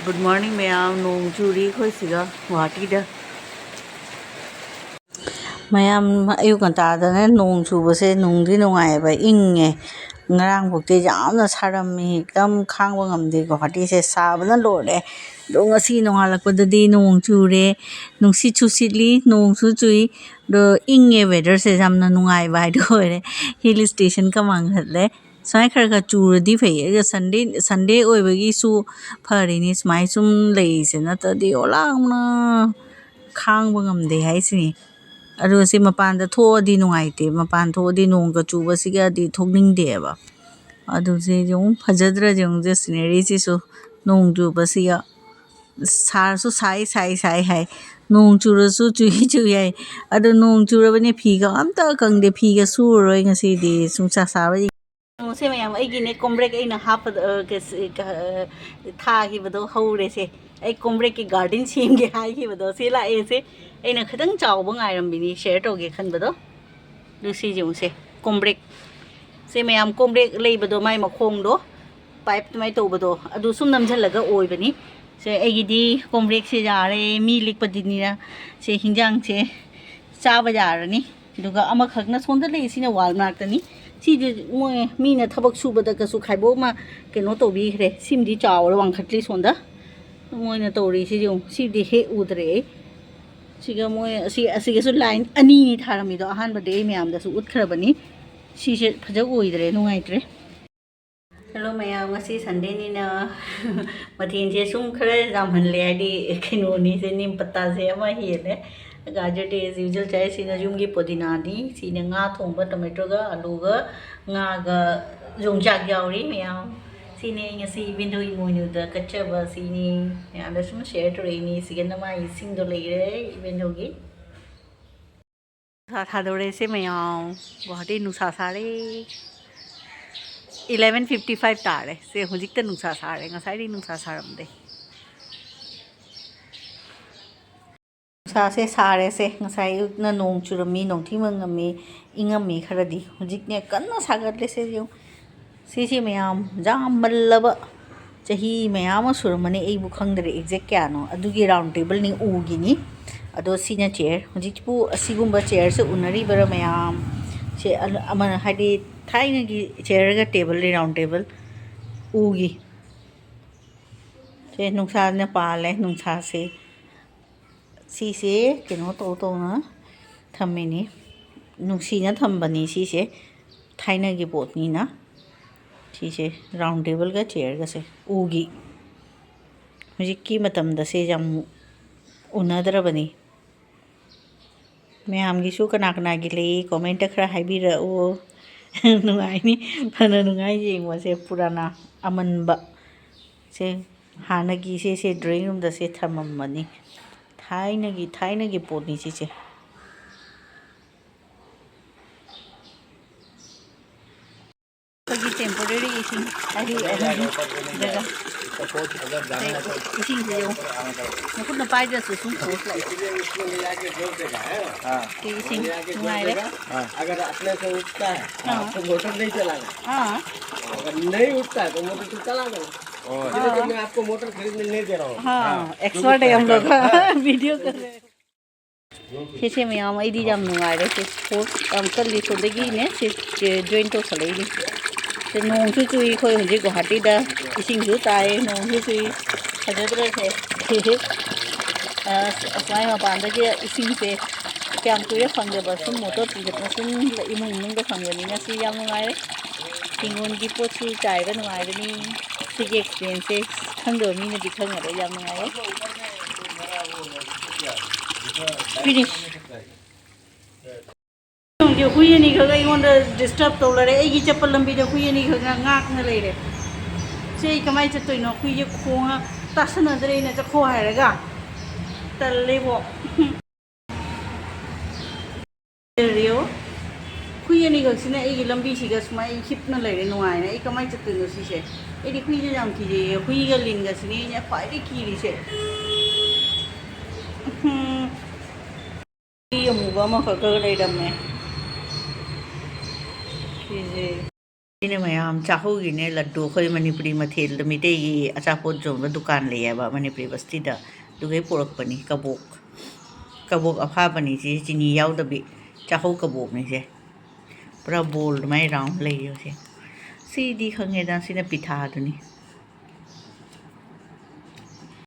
Good morning mayam nong churi khoi siga wati da mayam ayu kan ta da ne nong chu ba se nong di nong ai ba inge ngarang buk te jam na saram mi kam khang ba ngam de wati se sa ba na lo le do ngasi nong halak pa da di nong chu re nong si chu si li nong su chui do inge weather se jam na nong ai ba do re hill station ka mang le Sai khar ka chur di phei ga Sunday oi ba gi su phari ni smai sum lei se na ta di olang na khang ba ngam de hai si aro si mapan da tho di nungai te mapan tho di nong ka chu ba si ga di thok ning de ba adu se jong phajadra jong je scenery si su nong ju ba si ga sar su sai hai nong chu ra su chu yai adu nong chu ra ba ne phi ga am ta kang de phi ga su roi nga si di sung sa ba se mayam aigi ne kombrek aina hap ke tha hi bado hore se ai kombrek ki garden sim ge hai hi bado se la e se aina khadang chaw ba ngai ram bini share to ge khan bado du si jung se kombrek se mayam kombrek lei bado mai makhong do pipe mai to bado adu sum nam jhal laga oi bani se aigi di kombrek se ja re mi lik padini na se hingjang se cha ba ja ra ni duga ama khak na son da lei sina wal nak ta ni si moi mi na thabak su ba da ka su khai bo ma ke no to bi khre sim di chaw ra wang khatli son da moi na to ri si jung si di he u dre si ga moi asi ga su line ani ni tharami do ahan ba de myam da su ut khra bani si se phaja oi dre no ngai dre hello mayam ngasi Sunday ni na mathin se sum khra jam han le di khino ni se nim patta se ama hi le gajar de as usual chai sina jumgi podina ni sina nga thongba tomato ga alu ga nga ga jongjak yauri mayam sini ngasi window imoinu da kacha ba sini ya da sum share to ni sigana ma ising do le re window gi tha do re se mayam bahati nusa sa re 11:55 ta re se hojik ta nusa sa re ngasai ri nusa sa ram de sa se sare se ngasai na nong churami nong thimang ami ingami kharadi hojik ne kanna sagat le se yo si mayam jam mallaba chahi mayam surmani ei bu khangdre exact kya no adugi round table ni ugi ni ado sina chair hojik pu asigumba chair se unari bara mayam se amana hadi thaina gi chair ga table ri round table ugi se nungsa ne pale nungsa se si se kino to na thamme ni nungsi na thambani si se thaina gi bot ni na si se round table ga chair ga se ugi hujik ki matam da se jam unadra bani mayam gi su kana gi le comment khra haibi ra o nungai ni phana nungai jeng wa se purana aman ba se hana gi se drawing room da se thamam mani thaina gi pot ni si se temporary ising ahi jaga ising se yo nakut na pai da su sum post lai ising ngai le अगर अपने से उठता है तो motor नहीं चलाना अगर नहीं उठता है तो मोटर तो चलाना इसलिए मैं आपको मोटर खरीदने नहीं दे रहा हूँ हाँ एक्सपर्ट है हम लोग वीडियो कर रहे हैं से मैम आई जम नुआरे से स्पोर्ट अंकल ली सोदगी ने से जॉइन तो सलै नी से नों सु चुई खोय हजे गुवाहाटी दा इसिंग सु ताए नों सु चुई फजद्र से अस्माय मपान दा के इसिंग से क्या कुरे फंगे बस मोटर पिगत सुन इमुंग इमुंग दा फंगनी ना सी याम नुआरे तिंगोन की पोचु चाय दा नुआरे नी सिगे एक्सपीरियंस से खंगो मी ने दिखंग रे याम नुआरे finish yo hui ni kha ga ngon da disturb to la re ai gi chapal lambi da hui ni kha ngak na le re sei kamai cha toi no hui ye khonga ta sana dre na cha kho hai ra ga tal le bo rio hui ni ga sina ai gi lambi si ga smai hip na le re no ai na ai kamai cha toi no si se ai di hui jam ki je hui ga lin ga sini nya pai di ki ri se ये मुगा में फकर ले डम में ine mayam chahu gine laddu khoi manipuri mathel mite yi achapot jomba dukan le ba manipuri basti da dugai porak pani kabok apha pani ji chini yaw da bi chahu kabok ni je pura bold mai round le yo je si di khange da sina pitha duni